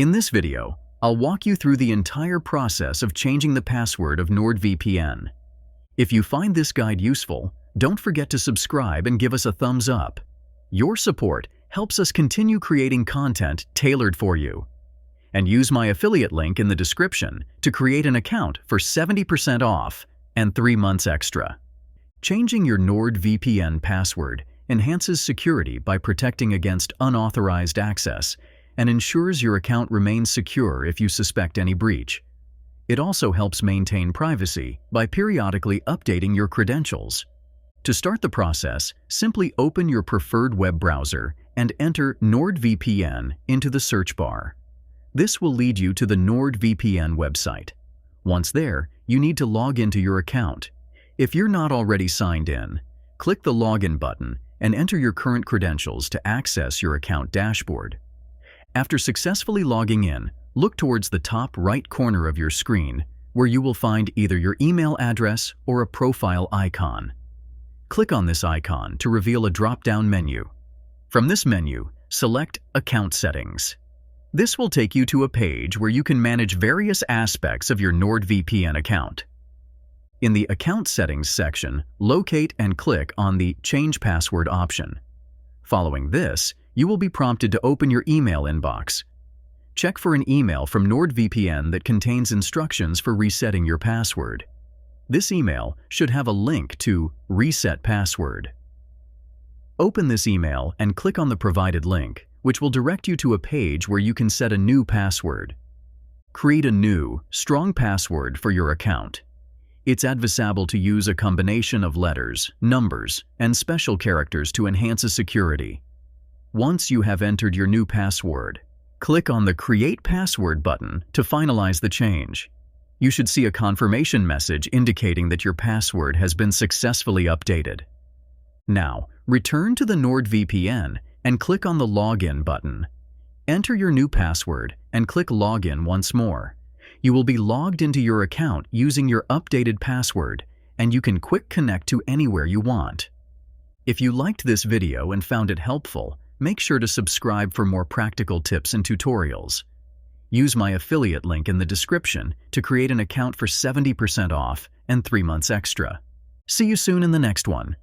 In this video, I'll walk you through the entire process of changing the password of NordVPN. If you find this guide useful, don't forget to subscribe and give us a thumbs up. Your support helps us continue creating content tailored for you. And use my affiliate link in the description to create an account for 70% off and 3 months extra. Changing your NordVPN password enhances security by protecting against unauthorized access and ensures your account remains secure if you suspect any breach. It also helps maintain privacy by periodically updating your credentials. To start the process, simply open your preferred web browser and enter NordVPN into the search bar. This will lead you to the NordVPN website. Once there, you need to log into your account. If you're not already signed in, click the Login button and enter your current credentials to access your account dashboard. After successfully logging in, look towards the top right corner of your screen, where you will find either your email address or a profile icon. Click on this icon to reveal a drop-down menu. From this menu, select Account Settings. This will take you to a page where you can manage various aspects of your NordVPN account. In the Account Settings section, locate and click on the Change Password option. Following this, you will be prompted to open your email inbox. Check for an email from NordVPN that contains instructions for resetting your password. This email should have a link to Reset Password. Open this email and click on the provided link, which will direct you to a page where you can set a new password. Create a new, strong password for your account. It's advisable to use a combination of letters, numbers, and special characters to enhance security. Once you have entered your new password, click on the Create Password button to finalize the change. You should see a confirmation message indicating that your password has been successfully updated. Now, return to the NordVPN and click on the Login button. Enter your new password and click Login once more. You will be logged into your account using your updated password, and you can quick connect to anywhere you want. If you liked this video and found it helpful, make sure to subscribe for more practical tips and tutorials. Use my affiliate link in the description to create an account for 70% off and 3 months extra. See you soon in the next one.